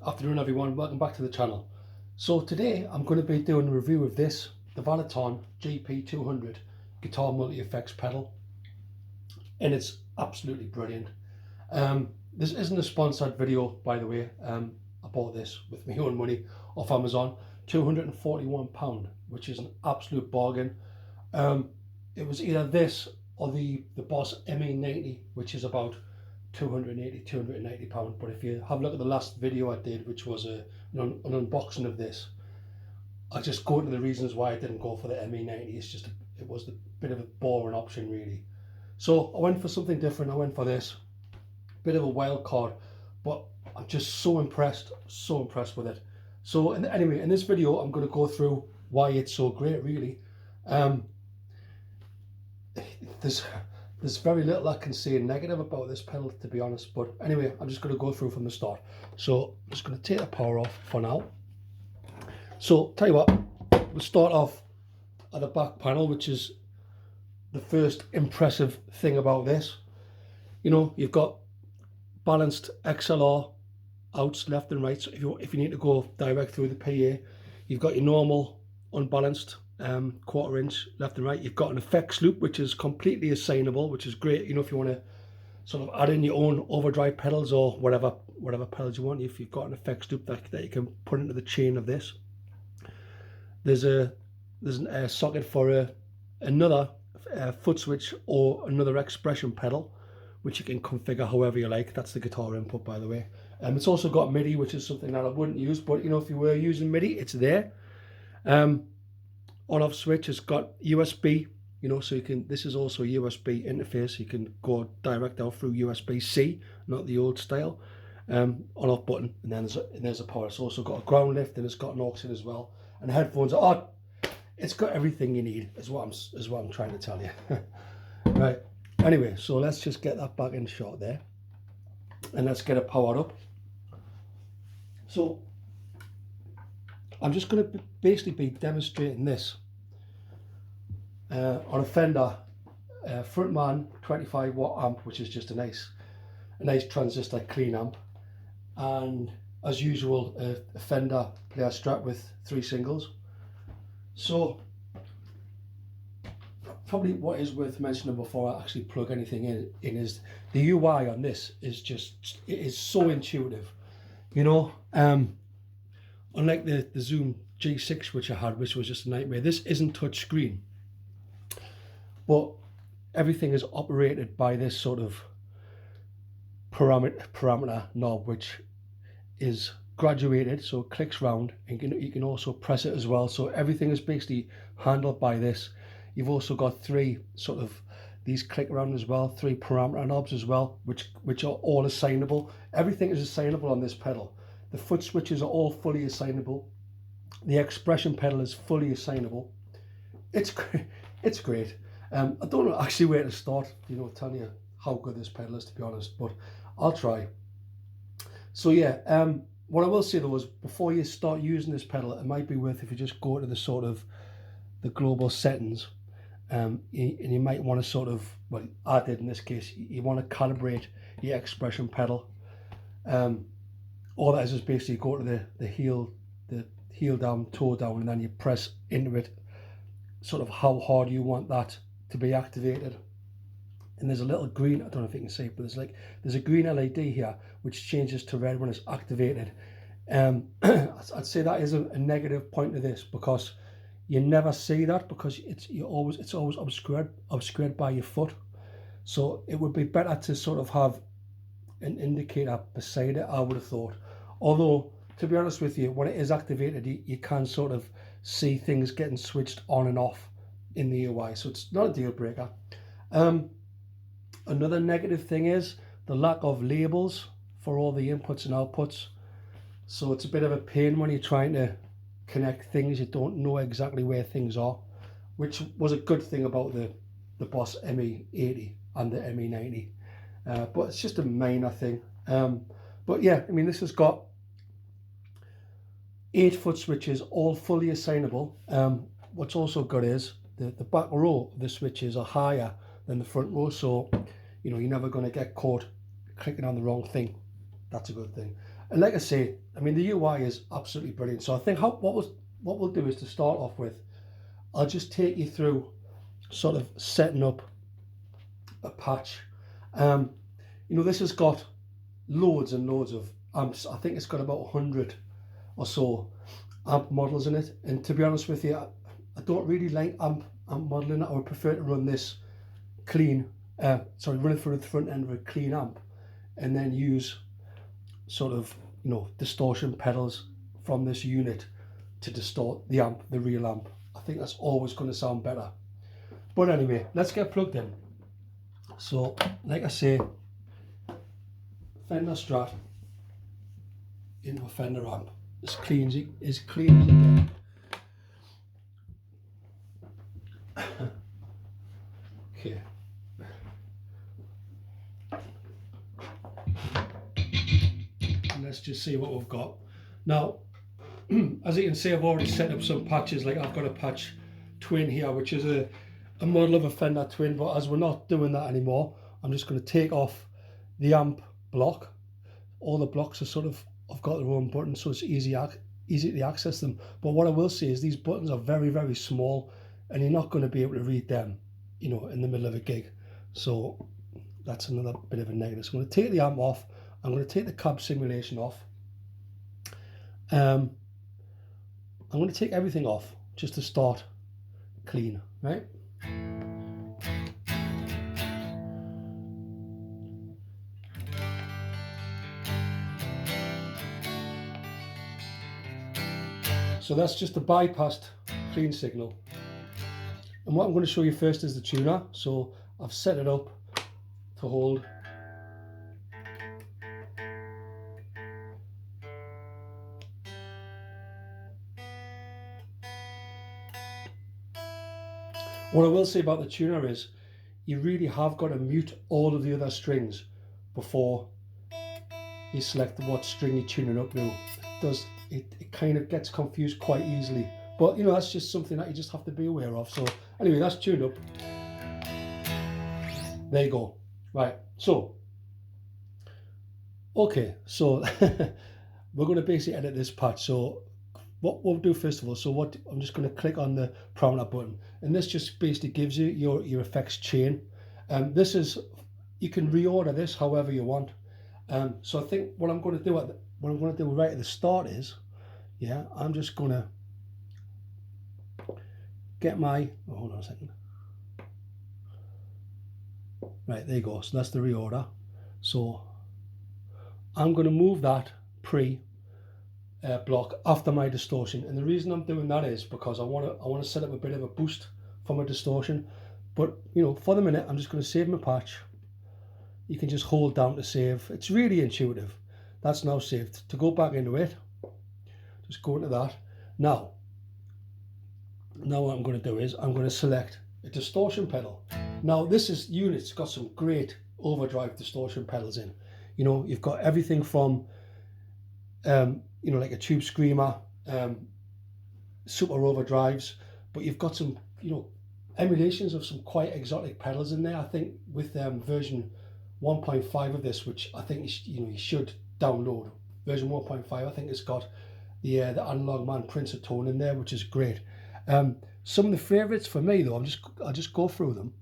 Afternoon everyone, welcome back to the channel. So today I'm going to be doing a review of this, the Valeton GP-200 Guitar Multi-FX pedal, and it's absolutely brilliant. This isn't a sponsored video, by the way. I bought this with my own money off Amazon, £241, which is an absolute bargain. It was either this or the Boss ME90, which is about £280–290. But if you have a look at the last video I did, which was an unboxing of this, I just go into the reasons why I didn't go for the ME90. It's just it was a bit of a boring option really. So I went for something different. I went for this, bit of a wild card, but I'm just so impressed with it. So anyway, in this video I'm going to go through why it's so great really. There's very little I can say negative about this pedal, to be honest, but anyway, I'm just going to go through from the start. So I'm just going to take the power off for now. So tell you what, we'll start off at the back panel, which is the first impressive thing about this. You know, you've got balanced XLR outs left and right, so if you need to go direct through the PA, you've got your normal unbalanced quarter-inch left and right. You've got an effects loop which is completely assignable, which is great. You know, if you want to sort of add in your own overdrive pedals or whatever pedals you want, if you've got an effects loop that you can put into the chain of this. There's a socket for another foot switch or another expression pedal, which you can configure however you like. That's the guitar input, by the way. It's also got MIDI, which is something that I wouldn't use, but you know, if you were using MIDI, it's there. On-off switch has got USB, you know, so you can, this is also a USB interface. You can go direct out through USB-C, not the old style. On-off button, and then there's a power. It's also got a ground lift, and it's got an aux in as well. And the headphones are, it's got everything you need, is what I'm trying to tell you. Right. Anyway, so let's just get that back in shot there, and let's get it powered up. So I'm just going to basically be demonstrating this on a Fender Frontman 25 watt amp, which is just a nice transistor clean amp, and as usual a Fender player strat with 3 singles. So probably what is worth mentioning before I actually plug anything in is the UI on this is just, it is so intuitive, you know. Unlike the Zoom G6 which I had, which was just a nightmare, this isn't touch screen, but everything is operated by this sort of parameter knob, which is graduated, so it clicks round, and you can also press it as well. So everything is basically handled by this. You've also got 3 sort of these click around as well, 3 parameter knobs as well, which are all assignable. Everything is assignable on this pedal. The foot switches are all fully assignable. The expression pedal is fully assignable. It's great. I don't know actually where to start, you know, telling you how good this pedal is, to be honest, but I'll try. So yeah, what I will say though is, before you start using this pedal, it might be worth if you just go to the sort of the global settings, and you might want to sort of, well, I did in this case, you want to calibrate your expression pedal. All that is basically go to the heel down, toe down, and then you press into it, sort of how hard you want that to be activated. And there's a little green, I don't know if you can see it, but there's a green LED here which changes to red when it's activated. I'd say that is a negative point of this, because you never see that, because it's always obscured by your foot. So it would be better to sort of have an indicator beside it, I would have thought. Although, to be honest with you, when it is activated, you can sort of see things getting switched on and off in the UI, so it's not a deal breaker. Another negative thing is the lack of labels for all the inputs and outputs. So it's a bit of a pain when you're trying to connect things. You don't know exactly where things are, which was a good thing about the Boss ME80 and the ME90. But it's just a minor thing. But yeah, I mean, this has got 8 foot switches, all fully assignable. What's also good is the back row of the switches are higher than the front row, so you know, you're never going to get caught clicking on the wrong thing. That's a good thing. And like I say, I mean, the UI is absolutely brilliant. So I think what we'll do is, to start off with, I'll just take you through sort of setting up a patch. You know, this has got loads and loads of amps. I think it's got about 100 or so amp models in it. And to be honest with you, I don't really like amp modeling. I would prefer to run this clean, run it through the front end of a clean amp, and then use sort of, you know, distortion pedals from this unit to distort the amp, the real amp. I think that's always going to sound better. But anyway, let's get plugged in. So, like I say, Fender Strat into a Fender amp, as clean as you get. Okay. And let's just see what we've got. Now, as you can see, I've already set up some patches. Like, I've got a patch twin here, which is a model of a Fender twin, but as we're not doing that anymore, I'm just going to take off the amp block. All the blocks are sort of, I've got their own buttons, so it's easy to access them. But what I will say is these buttons are very, very small, and you're not going to be able to read them, you know, in the middle of a gig. So that's another bit of a negative. So I'm going to take the amp off. I'm going to take the cab simulation off. I'm going to take everything off just to start clean, right? So that's just a bypassed clean signal. And what I'm going to show you first is the tuner. So I've set it up to hold . What I will say about the tuner is you really have got to mute all of the other strings before you select what string you're tuning up now. It kind of gets confused quite easily, but you know, that's just something that you just have to be aware of. So anyway, that's tuned up. There you go. Right, so okay, so we're going to basically edit this patch. So what we'll do first of all, I'm just going to click on the parameter button, and this just basically gives you your effects chain. This is, you can reorder this however you want. So I think what I'm going to do right at the start is, yeah, I'm just going to get my, oh, hold on a second. Right, there you go. So that's the reorder. So I'm going to move that pre block after my distortion, and the reason I'm doing that is because I want to set up a bit of a boost for my distortion. But you know, for the minute, I'm just going to save my patch. You can just hold down to save. It's really intuitive. That's now saved. To go back into it, just go into that. Now what I'm going to do is I'm going to select a distortion pedal. Now this unit's got some great overdrive distortion pedals in. You know, you've got everything from you know, like a tube screamer, super overdrives, but you've got some, you know, emulations of some quite exotic pedals in there. I think with version 1.5 of this, which I think you should download, version 1.5, I think it's got the Analog Man Prince of Tone in there, which is great. Some of the favorites for me though, I'll just go through them.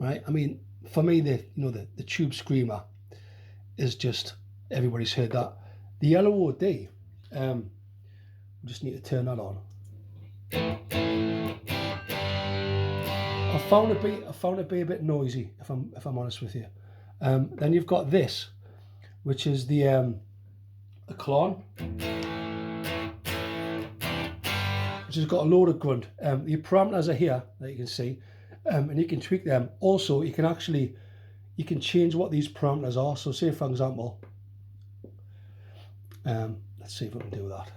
Right, I mean, for me, the tube screamer is just, everybody's heard that. The LOD, we just need to turn that on. I found it be a bit noisy, if I'm honest with you. Then you've got this, which is the Klon, which has got a load of grunt. The parameters are here that you can see, and you can tweak them. Also, you can change what these parameters are. So say for example, let's see if we can do that.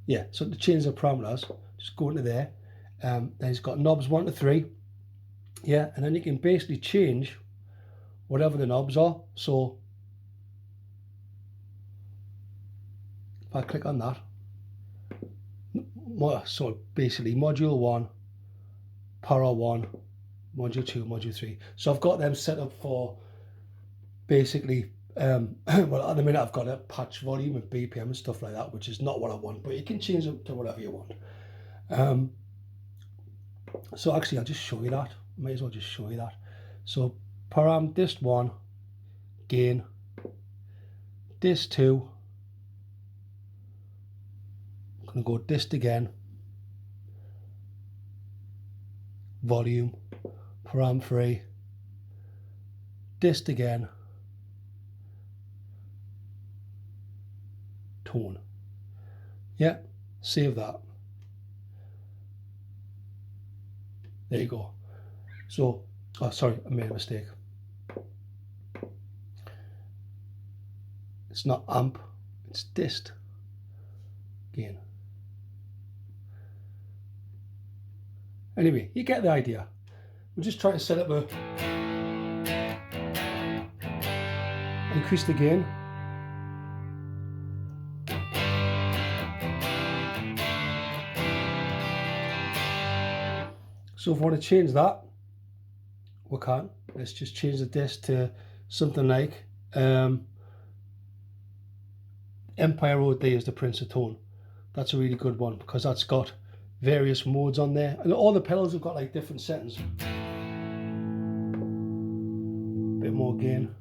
Yeah, so to change the parameters, just go into there. Then it's got knobs 1 to 3. Yeah, and then you can basically change whatever the knobs are. So if I click on that, so basically module 1, power 1, module 2, module 3. So I've got them set up for basically, well, at the minute I've got a patch volume and BPM and stuff like that, which is not what I want, but you can change it to whatever you want. So actually, I'll just show you that. Might as well just show you that. So param dist 1, gain, dist 2, I'm going to go dist again, volume, param 3, dist again, tone. Yeah, save that. There you go. So, oh sorry, I made a mistake. It's not amp, it's dist gain. Anyway, you get the idea. We're just trying to set up a increase the gain. So if we want to change that, we can. Let's just change the dist to something like Empire OD is the Prince of Tone. That's a really good one because that's got various modes on there, and all the pedals have got like different settings. Bit more gain.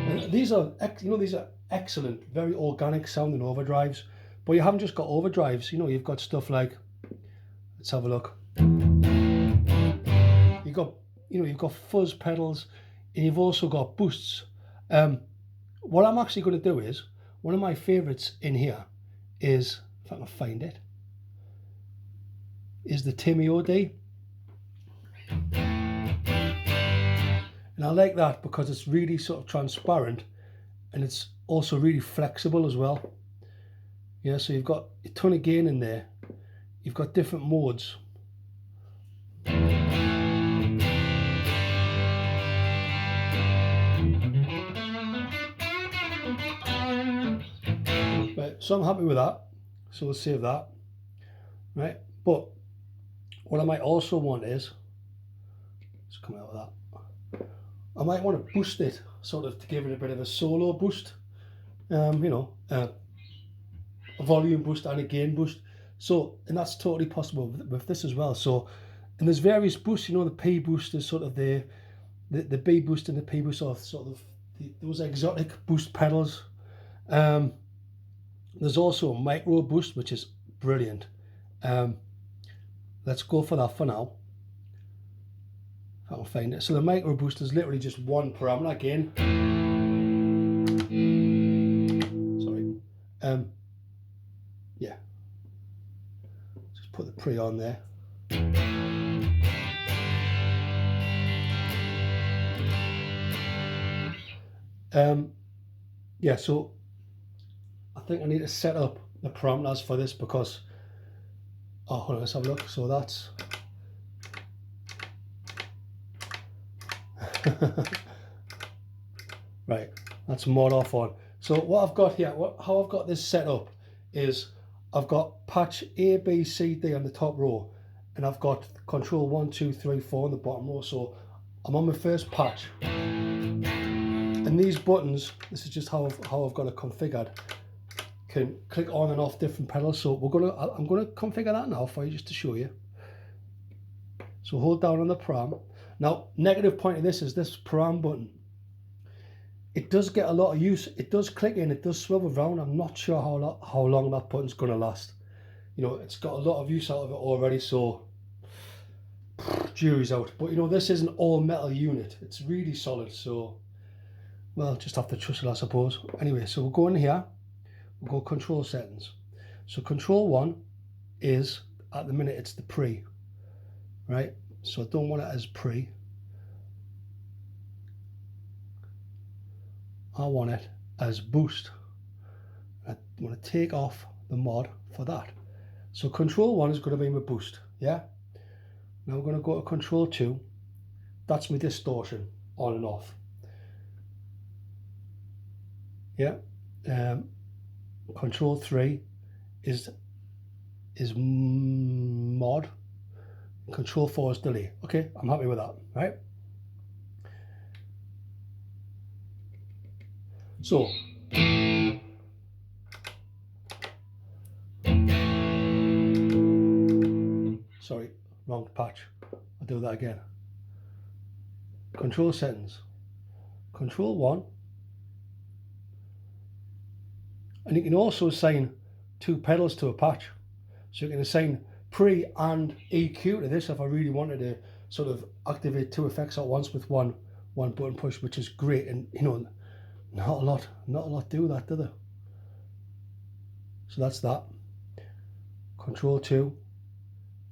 And these are, these are excellent, very organic sounding overdrives. But you haven't just got overdrives. You've got stuff like, let's have a look. You've got fuzz pedals, and you've also got boosts. What I'm actually going to do is, one of my favorites in here is, if I can find it, is the Timmy OD. And I like that because it's really sort of transparent, and it's also really flexible as well. Yeah, so you've got a ton of gain in there. You've got different modes. Right, so I'm happy with that. So we'll save that. Right, but what I might also want is, let's come out of that. I might want to boost it, sort of to give it a bit of a solo boost. A volume boost and a gain boost. So, and that's totally possible with this as well. So, and there's various boosts. The P boost is sort of the B boost and the P boost are sort of those exotic boost pedals. There's also a micro boost, which is brilliant. Let's go for that for now. If I can find it. So the micro boost is literally just one parameter gain. Sorry. Yeah. Just put the pre on there. Yeah, so I think I need to set up the parameters for this because, oh, hold on, let's have a look. So that's right, that's mod off on. So what I've got here, how I've got this set up is I've got patch A, B, C, D on the top row, and I've got control 1, 2, 3, 4 on the bottom row. So I'm on my first patch, and these buttons, this is just how I've got it configured, can click on and off different pedals. So I'm gonna configure that now for you just to show you. So hold down on the param. Now, negative point of this is this param button. It does get a lot of use. It does click in, it does swivel around. I'm not sure how long that button's gonna last. It's got a lot of use out of it already, so jury's out. But this is an all metal unit. It's really solid, so, well, just have to trust it, I suppose. Anyway, so we'll go in here, we'll go control settings. So control 1 is, at the minute, it's the pre, right? So I don't want it as pre. I want it as boost. I want to take off the mod for that. So control 1 is going to be my boost, yeah? Now we're going to go to control 2. That's my distortion, on and off. Yeah. Control 3 is mod. Control 4 is delay. Okay, I'm happy with that, right? So, sorry, wrong patch. I'll do that again. Control settings, Control 1, and you can also assign 2 pedals to a patch. So you can assign pre and EQ to this if I really wanted to sort of activate 2 effects at once with one button push, which is great. And you know, not a lot do that, do they? So that's that. Control 2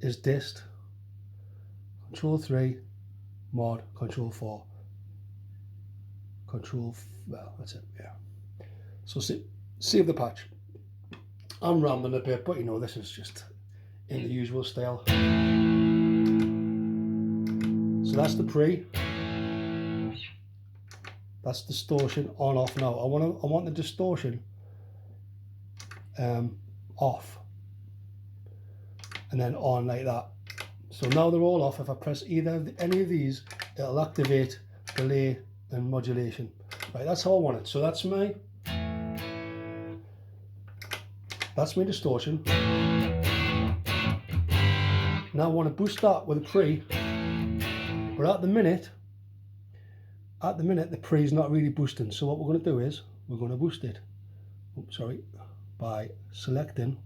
is dist. Control 3 mod. Control 4 well, that's it. Yeah. So save the patch. I'm rambling a bit, but you know, this is just in the usual style. So that's the pre. That's distortion on off now. I want the distortion off and then on like that. So now they're all off. If I press any of these, it'll activate delay and modulation. Right, that's how I want it. So that's my distortion. Now I want to boost that with a pre, but at the minute the pre is not really boosting. So what we're going to do is we're going to boost it. Oops, sorry, by selecting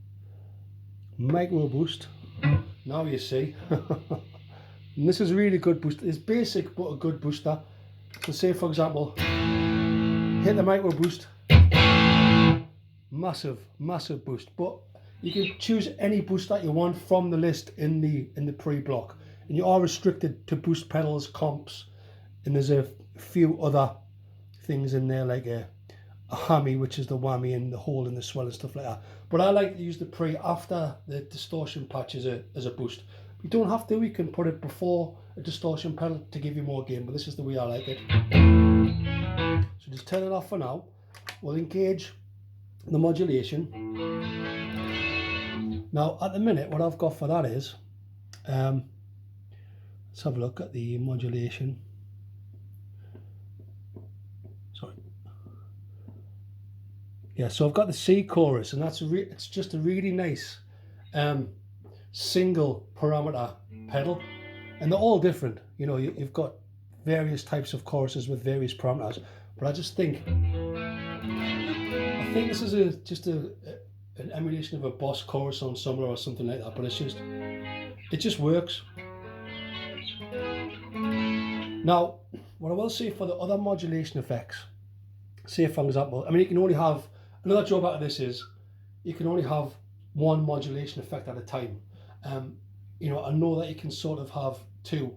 micro boost. Now you see, and this is a really good boost. It's basic but a good booster. So say for example, hit the micro boost, massive boost. But you can choose any boost that you want from the list in the pre-block, and you are restricted to boost pedals, comps, and there's a few other things in there like a Whammy, which is the whammy and the hole and the swell and stuff like that. But I like to use the pre after the distortion patch as a boost. You don't have to, you can put it before a distortion pedal to give you more gain, but this is the way I like it. So just turn it off for now. We'll engage the modulation. Now at the minute what I've got for that is, let's have a look at the modulation. Sorry. Yeah, so I've got the C chorus, and that's it's just a really nice single parameter pedal, and they're all different. You know, you've got various types of choruses with various parameters, but I just think this is just an emulation of a Boss chorus ensemble or something like that, but it just works. Now, what I will say for the other modulation effects, say for example, I mean, you can only have, another drawback of this is you can only have one modulation effect at a time. You know, I know that you can sort of have 2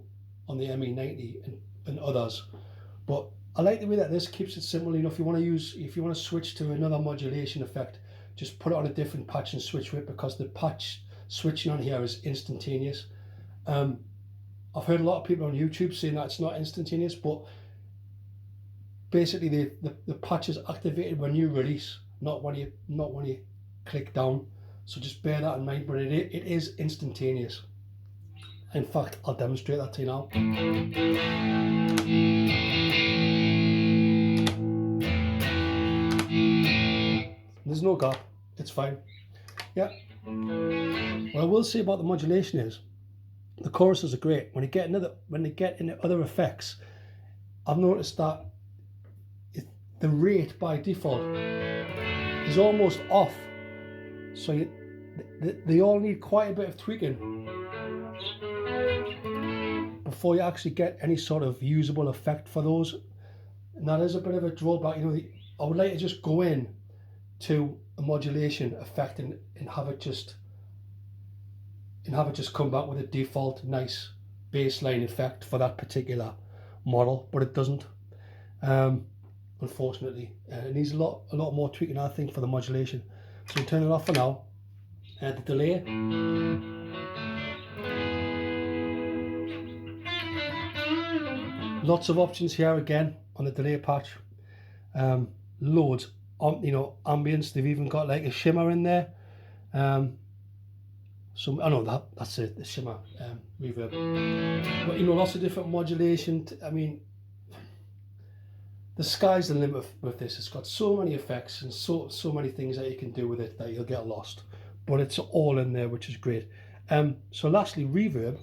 on the ME90 and others, but I like the way that this keeps it simple. You know, if you want to switch to another modulation effect, just put it on a different patch and switch to it, because the patch switching on here is instantaneous. I've heard a lot of people on YouTube saying that it's not instantaneous, but basically the patch is activated when you release, not when you click down. So just bear that in mind, but it is instantaneous. In fact, I'll demonstrate that to you now. There's no gap, it's fine. Yeah. What I will say about the modulation is the choruses are great. When they get into other effects, I've noticed that the rate by default is almost off. So they all need quite a bit of tweaking before you actually get any sort of usable effect for those. And that is a bit of a drawback. You know, I would like to just go in to a modulation effect and have it just come back with a default nice baseline effect for that particular model, but it doesn't. Unfortunately, it needs a lot more tweaking, I think, for the modulation. So turn it off for now. The delay. Lots of options here again on the delay patch. Loads. You know, ambience. They've even got like a shimmer in there. some, I know that's it, the shimmer reverb. But you know, lots of different modulation. I mean, the sky's the limit with this. It's got so many effects and so many things that you can do with it that you'll get lost. But it's all in there, which is great. So lastly, reverb.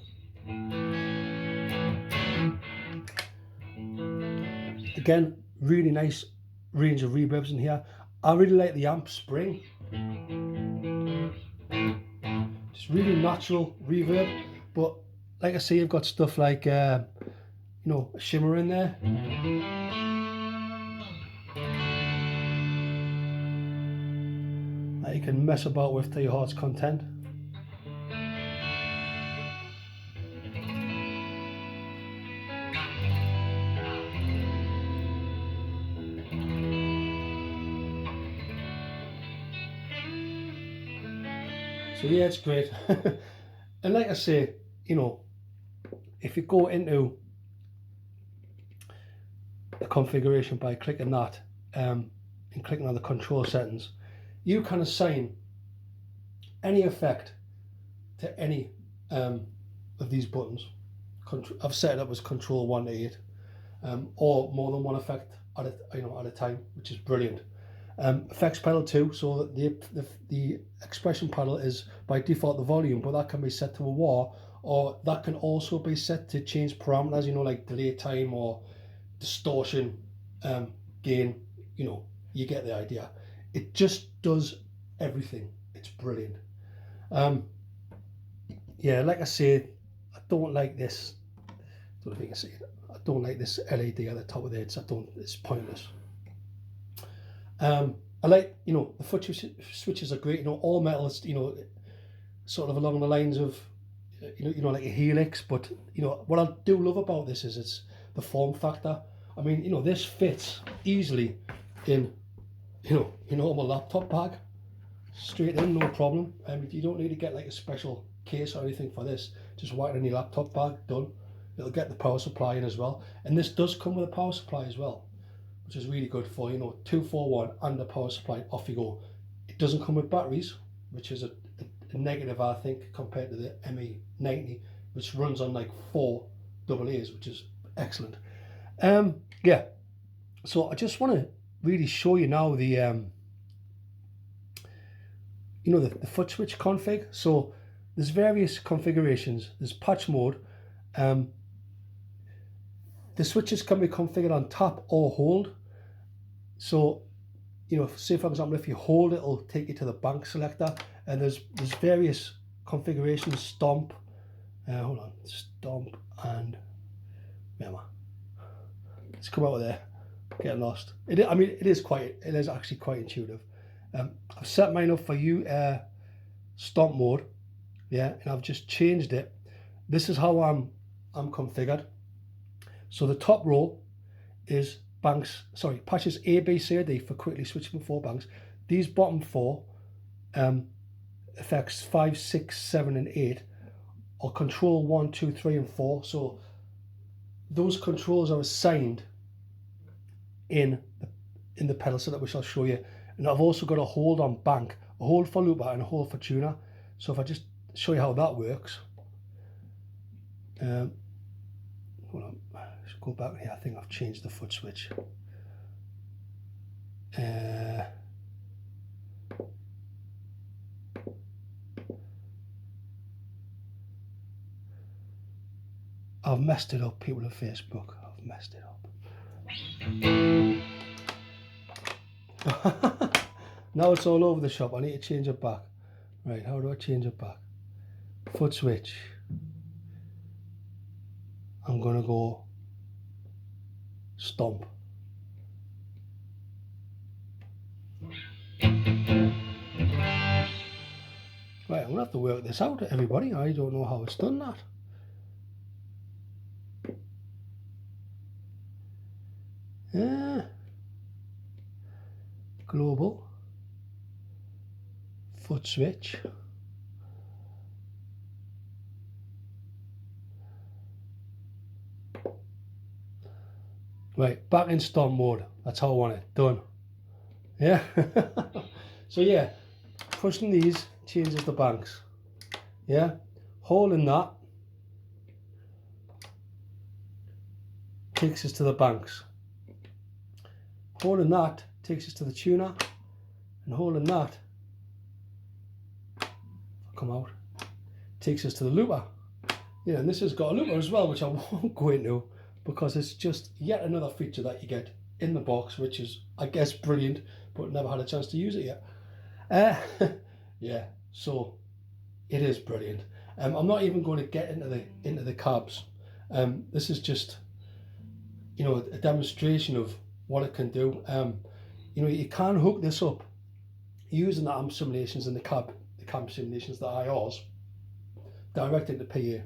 Again, really nice range of reverbs in here. I really like the amp spring. Just really natural reverb. But like I say, you've got stuff like, you know, a shimmer in there. That you can mess about with to your heart's content. So yeah, it's great. And like I say, you know, if you go into the configuration by clicking that and clicking on the control settings, you can assign any effect to any of these buttons. I've set it up as control 1 to 8, or more than one effect at a time, which is brilliant. Effects pedal too, so the expression pedal is by default the volume, but that can be set to a wah, or that can also be set to change parameters, you know, like delay time or distortion, gain, you know, you get the idea. It just does everything. It's brilliant. Yeah, like I say, I don't like this. I don't know if you can see it. I don't like this LED at the top of the heads. It's pointless. I like, you know, the foot switches are great. You know, all metals, you know, sort of along the lines of, you know, like a helix. But you know, what I do love about this is it's the form factor. I mean, you know, this fits easily in, you know, your normal laptop bag, straight in, no problem. You don't need to get like a special case or anything for this. Just whack it in your laptop bag, done. It'll get the power supply in as well, and this does come with a power supply as well, which is really good for, you know, 241 and a power supply, off you go. It doesn't come with batteries, which is a negative, I think, compared to the ME90, which runs on like 4 AA's, which is excellent. Yeah, so I just want to really show you now the you know, the foot switch config. So there's various configurations. There's patch mode. The switches can be configured on tap or hold. So, you know, say for example, if you hold it, it'll take you to the bank selector, and there's various configurations. Stomp, hold on, Stomp and Whammy. Let's come out of there. Get lost. I mean, it is actually quite intuitive. I've set mine up for you Stomp mode, yeah, and I've just changed it. This is how I'm configured. So the top row is patches A, B, C, or D for quickly switching 4 banks. These bottom 4 effects 5, 6, 7, and 8 are control 1, 2, 3, and 4. So those controls are assigned in the pedal setup, which I'll show you. And I've also got a hold on bank, a hold for looper, and a hold for tuner. So if I just show you how that works, hold on, let's go back here. I think I've changed the foot switch. I've messed it up, people of Facebook. I've messed it up. Now it's all over the shop. I need to change it back. Right, how do I change it back? Foot switch. I'm gonna go Stomp. Right, I'm gonna have to work this out, everybody. I don't know how it's done that. Global foot switch. Right, back in Stomp mode. That's how I want it done. Yeah. So yeah, pushing these changes the banks. Yeah, holding that takes us to the banks. Holding that takes us to the tuner, and holding that, come out, takes us to the looper. Yeah, and this has got a looper as well, which I won't go into because it's just yet another feature that you get in the box, which is, I guess, brilliant, but never had a chance to use it yet. Yeah, so it is brilliant. I'm not even going to get into the cabs. This is just, you know, a demonstration of what it can do. You know, you can hook this up using the amp simulations and the cab simulations, the IRs, direct into PA.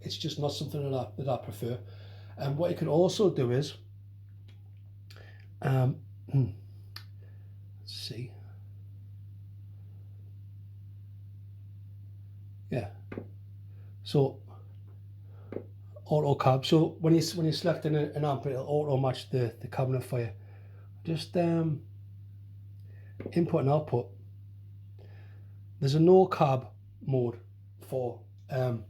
It's just not something that I prefer. And what you can also do is, let's see, yeah. So auto cab. So when you select an amp, it'll auto match the cabinet for you. Just input and output. There's a no cab mode for the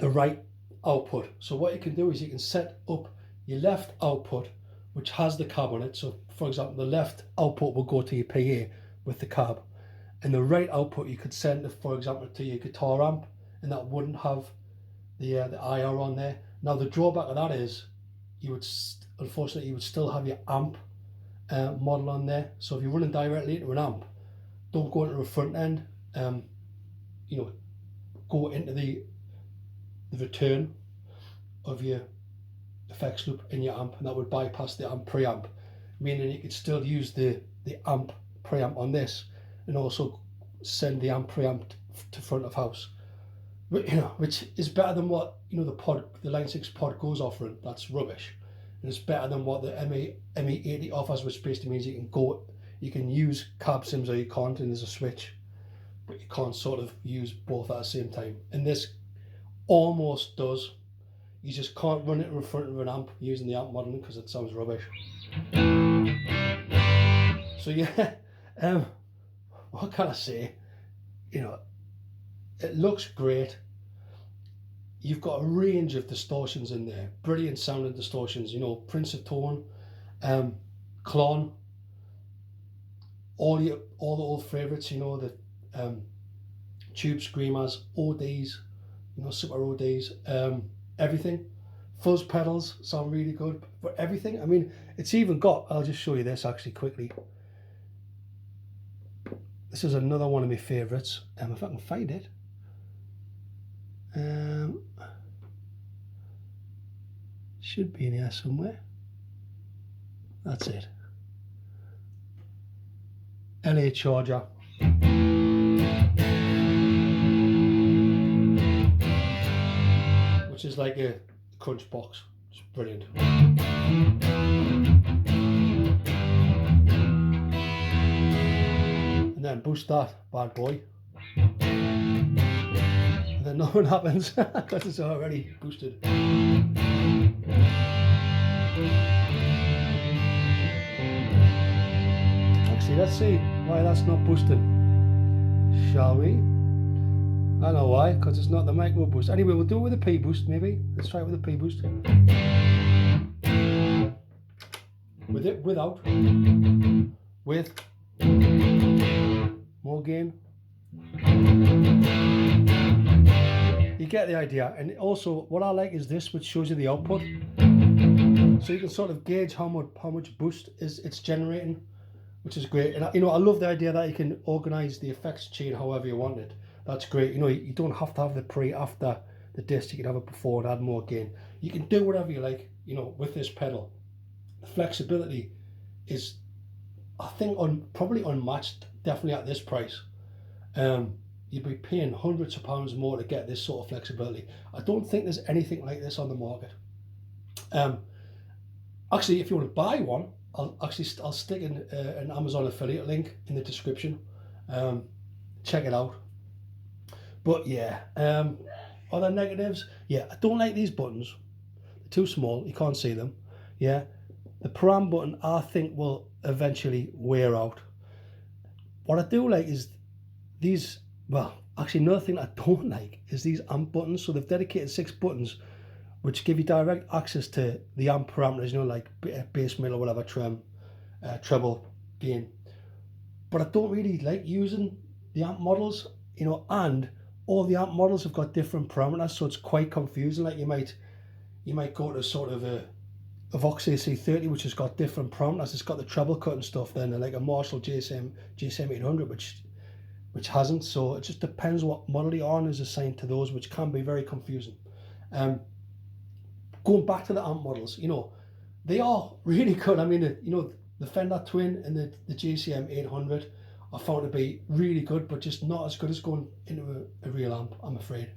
right output. So what you can do is you can set up your left output, which has the cab on it. So for example, the left output will go to your PA with the cab, and the right output you could send it, for example, to your guitar amp, and that wouldn't have the IR on there. Now the drawback of that is you would unfortunately you would still have your amp model on there. So if you're running directly into an amp, don't go into a front end. You know, go into the return of your effects loop in your amp, and that would bypass the amp preamp, meaning you could still use the amp preamp on this and also send the amp preamp to front of house. But, you know, which is better than what, you know, the Line 6 Pod Go's offering. That's rubbish. And it's better than what the ME80 offers, which basically means you can use cab sims or you can't, and there's a switch, but you can't sort of use both at the same time. And this almost does. You just can't run it in front of an amp using the amp modeling because it sounds rubbish. So yeah, what can I say? You know, it looks great. You've got a range of distortions in there, brilliant sounding distortions. You know, Prince of Tone, Klon, all the old favourites. You know, the Tube Screamers, ODs, you know, Super ODs, everything. Fuzz pedals sound really good, but everything. I mean, it's even got, I'll just show you this actually quickly. This is another one of my favourites, if I can find it. Should be in here somewhere. That's it. LA Charger. Which is like a crunch box. It's brilliant. And then boost that bad boy. And then nothing happens because it's already boosted. Actually, let's see why that's not boosting, shall we? I know why, because it's not the micro boost. Anyway, we'll do it with a P boost maybe. Let's try it with a P boost. With it, without, with more gain. You get the idea. And also what I like is this, which shows you the output, so you can sort of gauge how much boost it's generating, which is great. And you know, I love the idea that you can organize the effects chain however you want it. That's great. You know, you don't have to have the pre after the disc. You can have it before and add more gain. You can do whatever you like, you know, with this pedal. The flexibility is, I think, probably unmatched, definitely at this price. You'd be paying hundreds of pounds more to get this sort of flexibility. I don't think there's anything like this on the market. Actually, if you want to buy one, I'll stick in an Amazon affiliate link in the description. Check it out. But yeah, other negatives, yeah, I don't like these buttons. They're too small, you can't see them. Yeah, the param button I think will eventually wear out. What I do like is these well, actually another thing I don't like is these amp buttons. So they've dedicated 6 buttons which give you direct access to the amp parameters, you know, like bass, middle, whatever, treble, gain. But I don't really like using the amp models, you know, and all the amp models have got different parameters, so it's quite confusing. Like you might go to sort of a Vox AC30, which has got different parameters. It's got the treble cut and stuff. Then like a Marshall GSM 800, which hasn't. So it just depends what model you're on is assigned to those, which can be very confusing. Going back to the amp models, you know, they are really good. I mean, you know, the Fender Twin and the GSM 800 are found to be really good, but just not as good as going into a real amp, I'm afraid.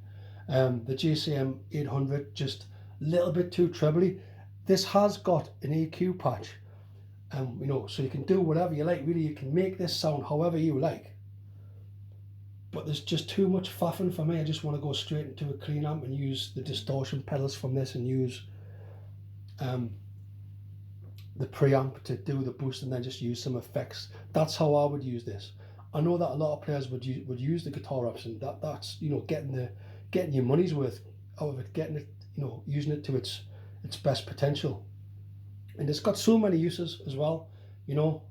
The GSM 800 just a little bit too trebly. This has got an EQ patch, you know, so you can do whatever you like. Really, you can make this sound however you like. But there's just too much faffing for me. I just want to go straight into a clean amp and use the distortion pedals from this and use the preamp to do the boost and then just use some effects. That's how I would use this. I know that a lot of players would use the guitar option. That's you know, getting your money's worth out of it, getting it, you know, using it to its best potential. And it's got so many uses as well, you know.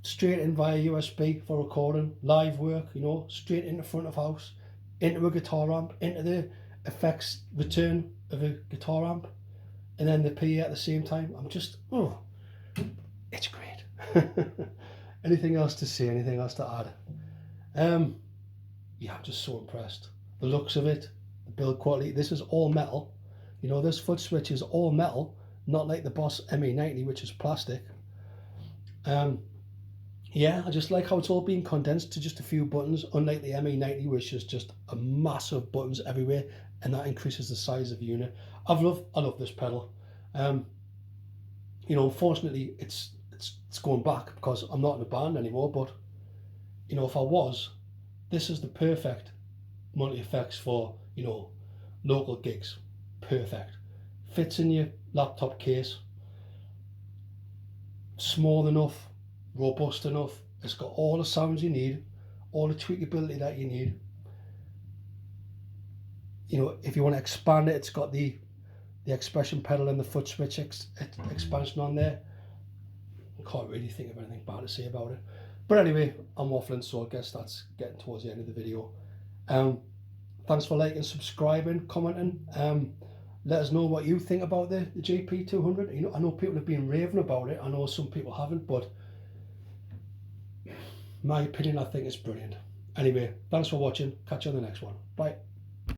Straight in via USB for recording, live work, you know, straight into front of house, into a guitar amp, into the effects return of a guitar amp, and then the PA at the same time. I'm just, oh, it's great. Anything else to say, anything else to add? Yeah, I'm just so impressed. The looks of it, the build quality, this is all metal. You know, this foot switch is all metal, not like the Boss ME90, which is plastic. Yeah, I just like how it's all being condensed to just a few buttons, unlike the ME90, which is just a massive buttons everywhere, and that increases the size of the unit. I love this pedal. You know, unfortunately, it's going back because I'm not in a band anymore. But you know, if I was, this is the perfect multi-effects for, you know, local gigs. Perfect. Fits in your laptop case. Small enough. Robust enough. It's got all the sounds you need, all the tweakability that you need. You know, if you want to expand it, it's got the expression pedal and the foot switch expansion on there. I can't really think of anything bad to say about it. But anyway, I'm waffling, so I guess that's getting towards the end of the video. Thanks for liking, subscribing, commenting. Let us know what you think about the GP-200. You know, I know people have been raving about it. I know some people haven't, but my opinion, I think it's brilliant. Anyway, thanks for watching. Catch you on the next one. Bye.